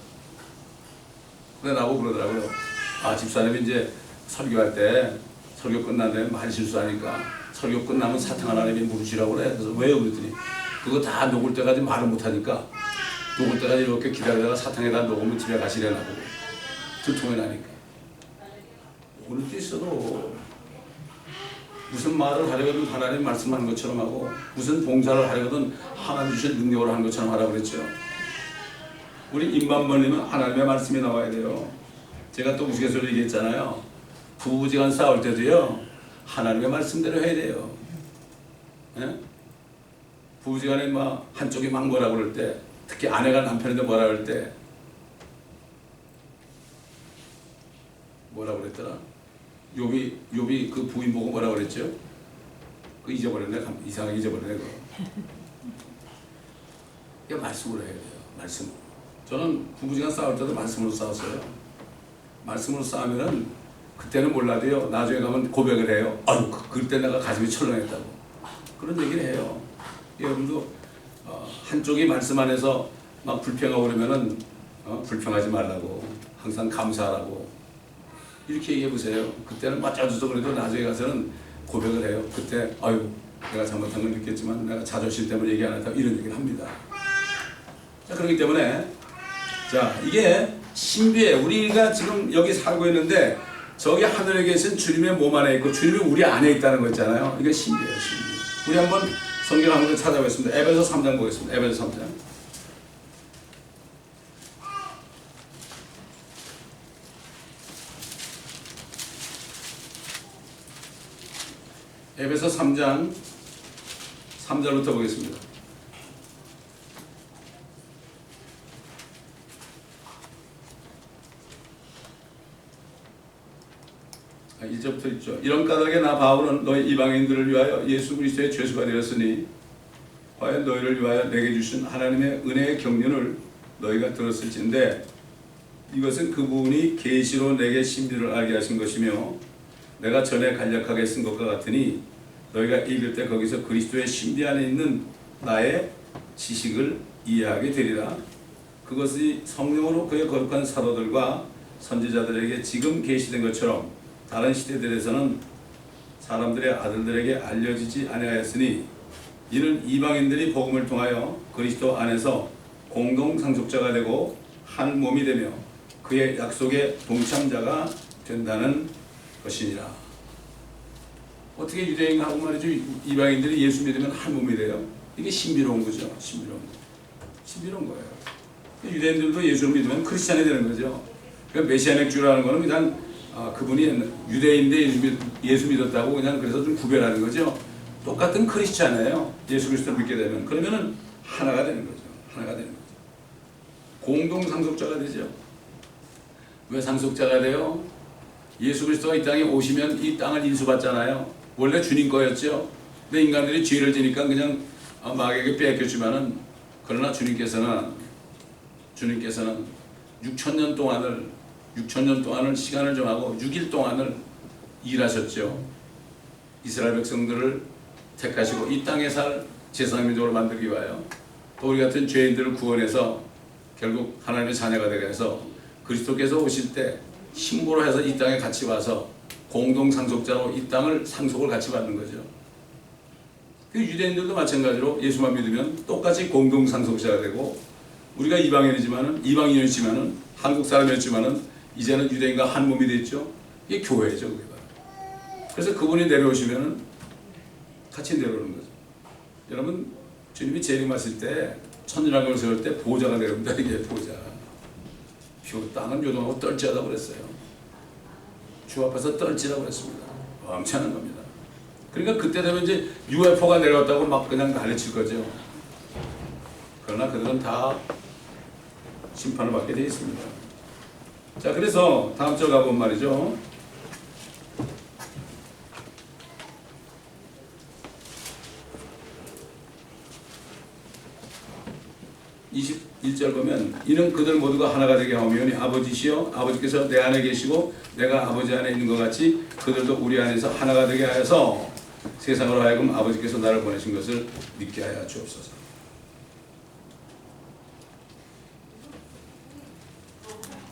근데 나보고 그러더라고요. 집사님이 이제 설교할 때 설교 끝난 다음에 많이 실수하니까 설교 끝나면 사탕 하나님이 물으시라고 그래. 그래서 왜요? 그랬더니 그거 다 녹을 때까지 말을 못하니까 녹을 때까지 이렇게 기다리다가 사탕에다 녹으면 집에 가시려나 보고 두통이 나니까. 오늘도 있어도 무슨 말을 하려거든 하나님 말씀하는 것처럼 하고 무슨 봉사를 하려거든 하나님 주신 능력으로 하는 것처럼 하라고 그랬죠. 우리 입만 벌리면 하나님의 말씀이 나와야 돼요. 제가 또 우스갯소리로 얘기했잖아요. 부부지간 싸울 때도요 하나님의 말씀대로 해야 돼요. 예? 부부지간에 막 한쪽이 막 뭐라 그럴 때, 특히 아내가 남편한테 뭐라 그럴 때 뭐라 그랬더라? 욥이 그 부인 보고 뭐라 그랬죠? 그 잊어버렸네. 이상하게 잊어버렸네. 그거 말씀으로 해야 돼요. 말씀. 저는 부부지간 싸울 때도 말씀으로 싸웠어요. 말씀으로 싸우면은 그때는 몰라도요 나중에 가면 고백을 해요. 그때 내가 가슴이 철렁했다고. 그런 얘기를 해요. 여러분도 한쪽이 말씀 안에서 막 불평하고 그러면은 불평하지 말라고, 항상 감사하라고 이렇게 얘기해 보세요. 그때는 맞춰줘서 그래도 나중에 가서는 고백을 해요. 그때 내가 잘못한 걸 느꼈지만 내가 자존심 때문에 얘기 안 했다고 이런 얘기를 합니다. 자, 그렇기 때문에 자, 이게 신비예요. 우리가 지금 여기 살고 있는데 저기 하늘에 계신 주님의 몸 안에 있고 주님이 우리 안에 있다는 거 있잖아요. 이게 신비예요. 신비. 우리 한번 성경 한 번 찾아보겠습니다. 에베소 3장 보겠습니다. 에베소 3장. 에베소 3장 3절부터 보겠습니다. 1절부터 있죠. 이런 까닭에 나 바울은 너희 이방인들을 위하여 예수 그리스도의 죄수가 되었으니 과연 너희를 위하여 내게 주신 하나님의 은혜의 경륜을 너희가 들었을진데 이것은 그분이 계시로 내게 신비를 알게 하신 것이며 내가 전에 간략하게 쓴 것과 같으니 너희가 읽을 때 거기서 그리스도의 신비 안에 있는 나의 지식을 이해하게 되리라. 그것이 성령으로 그의 거룩한 사도들과 선지자들에게 지금 계시된 것처럼 다른 시대들에서는 사람들의 아들들에게 알려지지 아니하였으니 이는 이방인들이 복음을 통하여 그리스도 안에서 공동 상속자가 되고 한 몸이 되며 그의 약속의 동참자가 된다는 것이니라. 어떻게 유대인하고 말이죠, 이방인들이 예수 믿으면 한 몸이 돼요? 이게 신비로운 거죠. 신비로운 거예요. 유대인들도 예수를 믿으면 크리스찬이 되는 거죠. 그러니까 메시아닉 주라는 거는 그냥 그분이 유대인인데 예수 믿었다고 그냥 그래서 좀 구별하는 거죠. 똑같은 크리스찬이에요. 예수 그리스도를 믿게 되면. 그러면은 하나가 되는 거죠. 하나가 되는 거죠. 공동 상속자가 되죠. 왜 상속자가 돼요? 예수 그리스도가 이 땅에 오시면 이 땅을 인수받잖아요. 원래 주님 거였죠. 근데 인간들이 죄를 지니까 그냥 마귀에게 뺏겼지만은 그러나 주님께서는 6,000년 동안을 시간을 정하고 6일 동안을 일하셨죠. 이스라엘 백성들을 택하시고 이 땅에 살 제사민족으로 만들기 위하여 또 우리 같은 죄인들을 구원해서 결국 하나님의 자녀가 되게 해서 그리스도께서 오실 때 신부로 해서 이 땅에 같이 와서 공동 상속자로 이 땅을 상속을 같이 받는 거죠. 유대인들도 마찬가지로 예수만 믿으면 똑같이 공동 상속자가 되고 우리가 이방인이었지만은 한국 사람이었지만은 이제는 유대인과 한 몸이 됐죠. 이게 교회죠, 그게 바로. 그래서 그분이 내려오시면은 같이 내려오는 거죠. 여러분, 주님이 재림하실 때 천일왕국을 세울 때 보좌가 내려옵니다. 이게 보좌. 땅은 요동하고 떨지하다고 그랬어요. 주 앞에서 떨지라고 그랬습니다. 엄청난 겁니다. 그러니까 그때 되면 이제 UFO가 내려왔다고 막 그냥 난리칠 거죠. 그러나 그들은 다 심판을 받게 되어 있습니다. 자, 그래서 다음 절 가보면 말이죠. 21절 보면 이는 그들 모두가 하나가 되게 하오니 아버지시여 아버지께서 내 안에 계시고 내가 아버지 안에 있는 것 같이 그들도 우리 안에서 하나가 되게 하여서 세상으로 하여금 아버지께서 나를 보내신 것을 믿게 하여 주옵소서.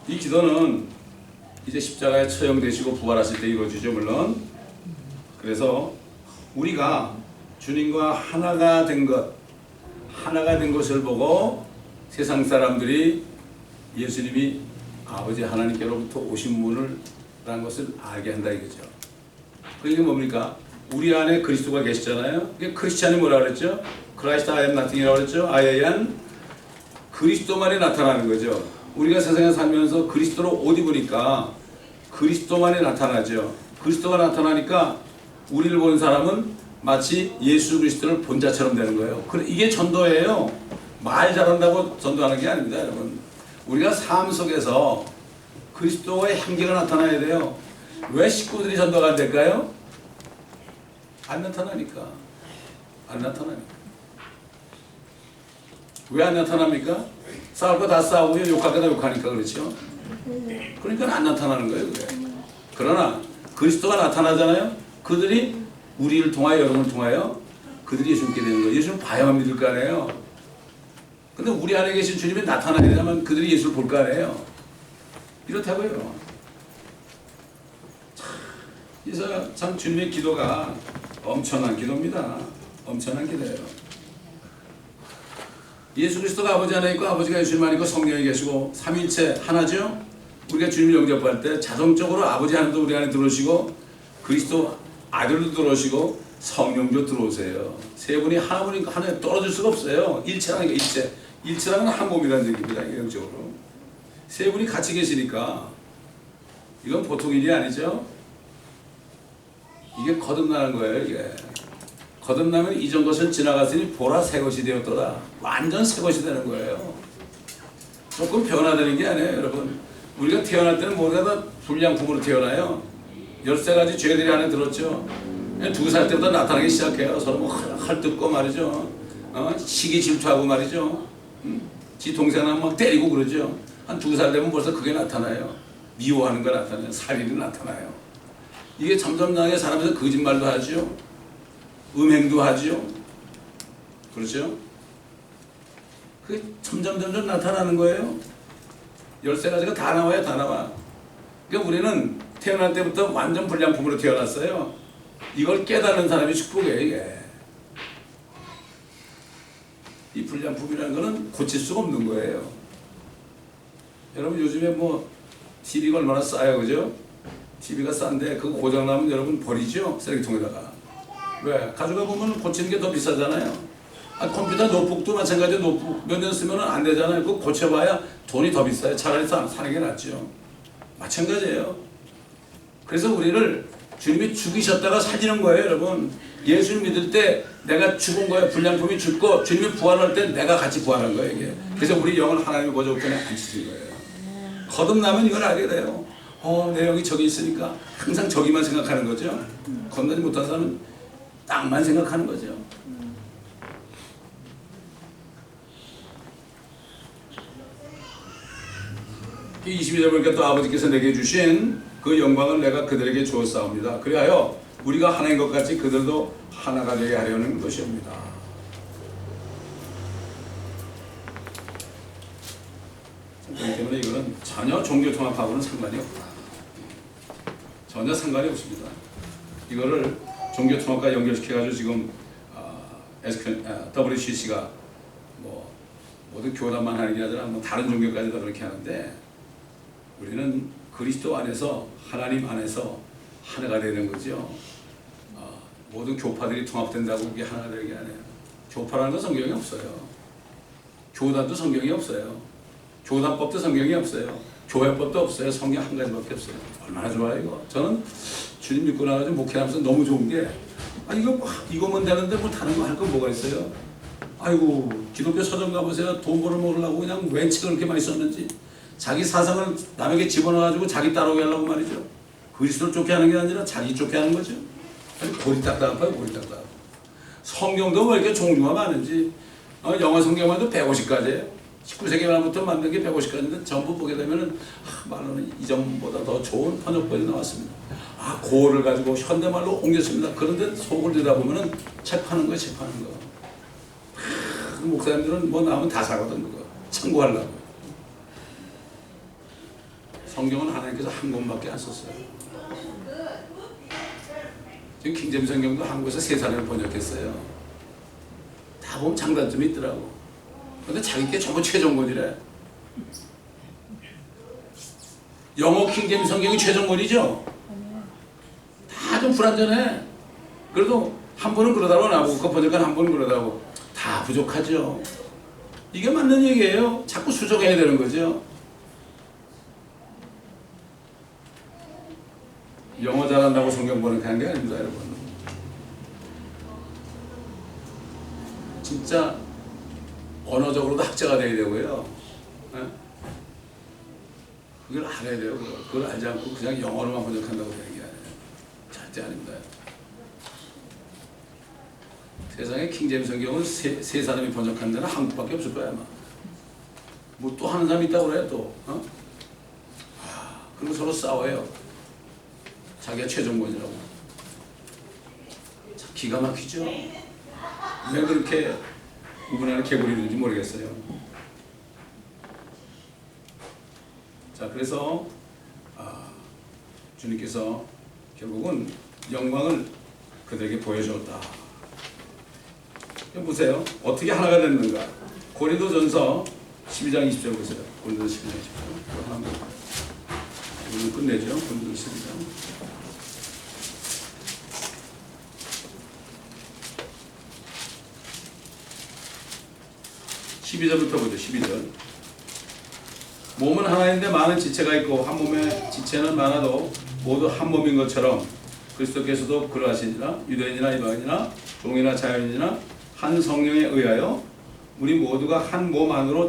이 기도는 이제 십자가에 처형되시고 부활하실 때 이루어지죠, 물론. 그래서 우리가 주님과 하나가 된 것을 보고 세상 사람들이 예수님이 아버지 하나님께로부터 오신 분이라는 것을 알게 한다 이거죠. 그게 뭡니까? 우리 안에 그리스도가 계시잖아요. 그게 크리스찬이 뭐라 그랬죠? 크라이스트 I am nothing이라고 그랬죠. I am 그리스도만이 나타나는 거죠. 우리가 세상에 살면서 그리스도로 옷 입으니까 그리스도만이 나타나죠. 그리스도가 나타나니까 우리를 본 사람은 마치 예수 그리스도를 본 자처럼 되는 거예요. 이게 전도예요. 말 잘한다고 전도하는 게 아닙니다, 여러분. 우리가 삶 속에서 그리스도의 향기가 나타나야 돼요. 왜 식구들이 전도가 안 될까요? 안 나타나니까. 왜 안 나타납니까? 싸울 거 다 싸우고 욕할 거 다 욕하니까 그렇죠. 그러니까 안 나타나는 거예요, 그게. 그러나 그리스도가 나타나잖아요. 그들이 우리를 통하여 여러분을 통하여 그들이 예수 믿게 되는 거예요. 예수는 봐야만 믿을 거 아니에요. 근데 우리 안에 계신 주님이 나타나야 되면 그들이 예수를 볼 거 아니에요. 이렇다고요. 그래서 참 주님의 기도가 엄청난 기도입니다. 엄청난 기도예요. 예수 그리스도가 아버지 안에 있고 아버지가 예수님 안에 있고 성령이 계시고 삼위일체 하나죠. 우리가 주님을 영접할 때 자동적으로 아버지 하나도 우리 안에 들어오시고 그리스도 아들도 들어오시고 성령도 들어오세요. 세 분이 하나에 떨어질 수가 없어요. 일체라는 게 일체라는 건 한 몸이라는 얘기입니다. 영적으로 세 분이 같이 계시니까 이건 보통 일이 아니죠. 이게 거듭나는 거예요. 이게 거듭나면 이전 것은 지나갔으니 보라 새 것이 되었더라. 완전 새 것이 되는 거예요. 조금 변화되는 게 아니에요, 여러분. 우리가 태어날 때는 모두가 다 불량품으로 태어나요. 13가지 죄들이 안에 들었죠. 2살 때부터 나타나기 시작해요. 서로 뭐 헐뜯고 말이죠. 시기 질투하고 말이죠. 지 동생은 막 때리고 그러죠. 한 2살 되면 벌써 그게 나타나요. 미워하는 거 나타나요. 살인이 나타나요. 이게 점점 나게 살아면서 거짓말도 하죠. 음행도 하죠. 그렇죠? 그게 점점 나타나는 거예요. 13가지가 다 나와요. 다 나와. 그러니까 우리는 태어날 때부터 완전 불량품으로 태어났어요. 이걸 깨닫는 사람이 축복이에요. 이게. 이 불량품이라는 거는 고칠 수가 없는 거예요. 여러분 요즘에 뭐 TV가 얼마나 싸요, 그죠? TV가 싼데 그거 고장나면 여러분 버리죠? 쓰레기통에다가. 왜? 가져가 보면 고치는 게 더 비싸잖아요. 컴퓨터 노트북도 마찬가지로 노트북 몇 년 쓰면 안 되잖아요. 그거 고쳐봐야 돈이 더 비싸요. 차라리 사는 게 낫죠. 마찬가지예요. 그래서 우리를 주님이 죽이셨다가 살리는 거예요, 여러분. 예수를 믿을 때 내가 죽은 거예요. 불량품이 죽고 주님이 부활할 때 내가 같이 부활한 거예요, 이게. 그래서 우리 영은 하나님의 보좌권에 앉히신 거예요. 거듭나면 이걸 알게 돼요. 내 영이 저기 있으니까 항상 저기만 생각하는 거죠. 건너지 못한 사람은 땅만 생각하는 거죠. 이 22절 보니까 또 아버지께서 내게 주신 그 영광을 내가 그들에게 주었사옵니다. 그리하여 우리가 하나인 것 같이 그들도 하나가 되게 하려는 것이옵니다. 그렇기 때문에 이거는 전혀 종교 통합하고는 상관이 없다. 전혀 상관이 없습니다. 이거를 종교 통합과 연결시켜가지고 지금 WCC가 뭐 모두 교단만 하는 게 아니라 뭐 다른 종교까지도 그렇게 하는데 우리는 그리스도 안에서 하나님 안에서 하나가 되는 거죠. 모든 교파들이 통합된다고 그게 하나가 되는 게 아니에요. 교파라는 건 성경이 없어요. 교단도 성경이 없어요. 교단법도 성경이 없어요. 교회법도 없어요. 성경 한 가지밖에 없어요. 얼마나 좋아요 이거. 저는 주님 믿고 나가지고 목회하면서 너무 좋은 게 이거면 되는데 뭐 다른 거 할 건 뭐가 있어요. 아이고 기독교 서점 가보세요. 돈 벌어먹으려고 그냥 웬 책을 그렇게 많이 썼는지. 자기 사상을 남에게 집어넣어가지고 자기 따라오게 하려고 말이죠. 그리스도를 쫓게 하는 게 아니라 자기 쫓게 하는 거죠. 골이 딱딱한 거예요. 골이 딱딱. 성경도 왜 이렇게 종류가 많은지. 영어 성경만 해도 150가지예요. 19세기 말부터 만든 게 150가지인데 전부 보게 되면은 말로는 이전보다 더 좋은 번역본이 나왔습니다. 고어를 가지고 현대말로 옮겼습니다. 그런데 속을 들여다보면은 책 파는 거예요. 책 파는 거. 목사님들은 뭐 나오면 다 사거든 그거. 참고하려고. 성경은 하나님께서 한 권밖에 안 썼어요. 지금 킹제임 성경도 한국에서 3사람을 번역했어요. 다 보면 장단점이 있더라고. 근데 자기 게 전부 최종본이래. 영어 킹제임 성경이 최종본이죠? 다 좀 불완전해. 그래도 한 번은 그러다고 나오고 그 번역한 한 번은 그러다고 다 부족하죠. 이게 맞는 얘기예요. 자꾸 수정해야 되는 거죠. 영어 잘한다고 성경 번역하는 게 아닙니다, 여러분. 진짜 언어적으로도 학자가 돼야 되고요. 그걸 알아야 돼요. 그걸 알지 않고 그냥 영어로만 번역한다고 되는 게 아니에요. 절대 아닙니다. 세상에 킹제임 성경을 세 사람이 번역한 데는 한국밖에 없을 거야 아마. 뭐 또 하는 사람이 있다고 그래 또. 그리고 서로 싸워요. 자기가 최종본이라고. 참 기가 막히죠. 왜 그렇게 구분하는 개구리인지 모르겠어요. 자, 그래서 주님께서 결국은 영광을 그들에게 보여주었다. 보세요. 어떻게 하나가 됐는가. 고린도전서 12장 20절 보세요. 고린도전서 12장 20절. 오늘 끝내죠. 고린도전서 12장. 12절부터 보죠. 12절. 몸은 하나인데 많은 지체가 있고 한 몸에 지체는 많아도 모두 한 몸인 것처럼 그리스도께서도 그러하시니라. 유대인이나 이방인이나 종이나 자연이나 한 성령에 의하여 우리 모두가 한 몸 안으로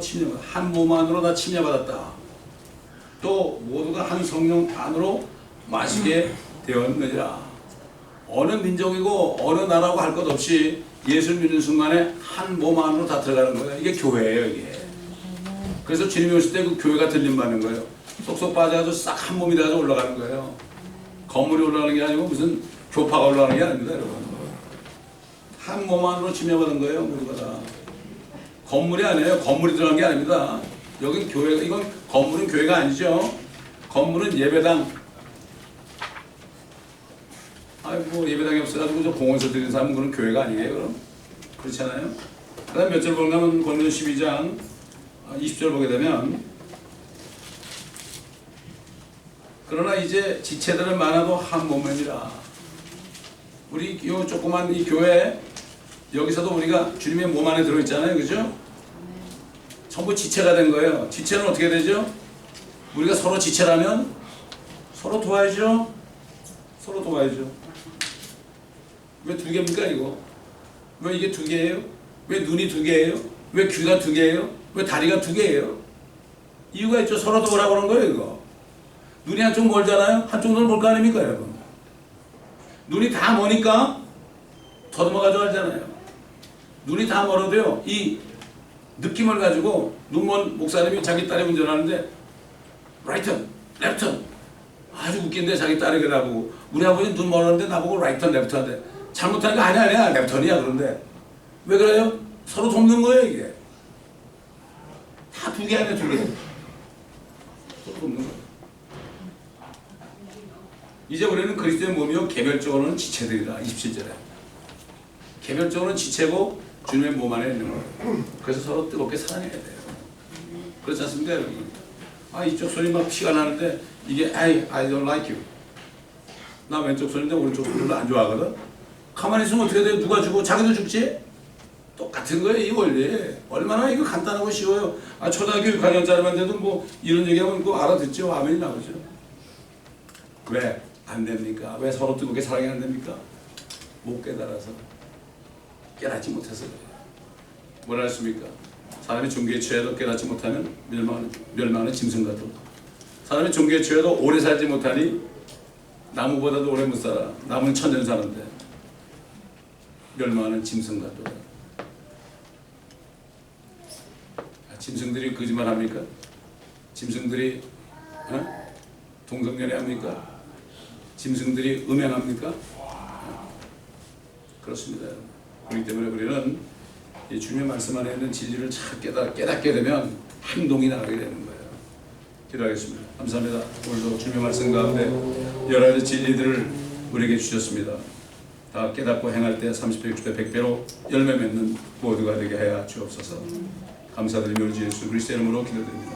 다 침례받았다. 또 모두가 한 성령 안으로 마시게 되었느니라. 어느 민족이고 어느 나라고 할 것 없이 예수를 믿는 순간에 한 몸 안으로 다 들어가는 거예요. 이게 교회예요, 이게. 그래서 주님이 오실 때 그 교회가 들림받는 거예요. 쏙쏙 빠져가지고 싹 한 몸이 돼서 올라가는 거예요. 건물이 올라가는 게 아니고 무슨 교파가 올라가는 게 아닙니다, 여러분. 한 몸 안으로 침례받은 거예요, 모두가 다. 건물이 아니에요. 건물이 들어간 게 아닙니다. 여긴 교회가, 이건 건물은 교회가 아니죠. 건물은 예배당. 아이고, 예배당이 없어가지고 저 공원에서 드리는 사람은 그런 교회가 아니에요, 그럼? 그렇잖아요. 그 다음 몇 절 보면 고린도 12장 20절 보게 되면, 그러나 이제 지체들은 많아도 한 몸이라. 우리 요 조그만 이 교회, 여기서도 우리가 주님의 몸 안에 들어있잖아요, 그죠? 전부 지체가 된 거예요. 지체는 어떻게 되죠? 우리가 서로 지체라면 서로 도와야죠. 서로 도와야죠. 왜 두 개입니까, 이거? 왜 이게 두 개예요? 왜 눈이 두 개예요? 왜 귀가 두 개예요? 왜 다리가 두 개예요? 이유가 있죠. 서로 도우라고 그런 거예요, 이거. 눈이 한쪽 멀잖아요? 한쪽 눈을 볼 거 아닙니까, 여러분? 눈이 다 머니까 더듬어 가져가잖아요. 눈이 다 멀어도요, 이 느낌을 가지고 눈먼 목사님이 자기 딸이 운전하는데 라이턴, 랩턴 아주 웃긴데 자기 딸이 그래 나보고 우리 아버지 눈 멀었는데 나보고 라이턴, 랩턴 한데 잘못하니까 아니야 랩턴이야 그런데 왜 그래요? 서로 돕는 거예요 이게. 다 두 개 안에 두 개. 서로 돕는 거예요. 이제 우리는 그리스도의 몸이요 개별적으로는 지체들이다. 27절에. 개별적으로는 지체고 주님의 몸 안에 있는 거예요. 그래서 서로 뜨겁게 사랑해야 돼요. 그렇지 않습니까 여러분? 아 이쪽 손이 막 피가 나는데 이게 I don't like you. 나 왼쪽 손인데 오른쪽 손 별로 안 좋아하거든. 가만히 있으면 어떻게 돼요? 누가 죽고 자기도 죽지? 똑같은 거예요 이 원리. 얼마나 이거 간단하고 쉬워요. 아 초등학교 6학년짜리만 돼도 뭐 이런 얘기하면 그 알아듣죠. 아멘이 나오죠. 왜 안 됩니까? 왜 서로 뜨겁게 사랑이 안 됩니까? 못 깨달아서. 깨닫지 못해서 그래요. 뭐라 했습니까? 사람이 종교에 취해도 깨닫지 못하면 멸망하는 짐승 같다. 사람이 종교에 취해도 오래 살지 못하니 나무보다도 오래 못 살아. 나무는 천년 사는데 멸망하는 짐승 같다. 짐승들이 거짓말 합니까? 짐승들이 동성연애 합니까? 짐승들이 음행합니까? 그렇습니다. 그렇기 때문에 우리는 이 주님의 말씀 안에 있는 진리를 잘 깨닫게 되면 행동이 나가게 되는 거예요. 기도하겠습니다. 감사합니다. 오늘도 주님의 말씀 가운데 여러 가지 진리들을 우리에게 주셨습니다. 다 깨닫고 행할 때 30배, 60배, 100배로 열매 맺는 모두가 되게 하여 주옵소서. 감사드리며 우리 주 예수 그리스도의 이름으로 기도드립니다.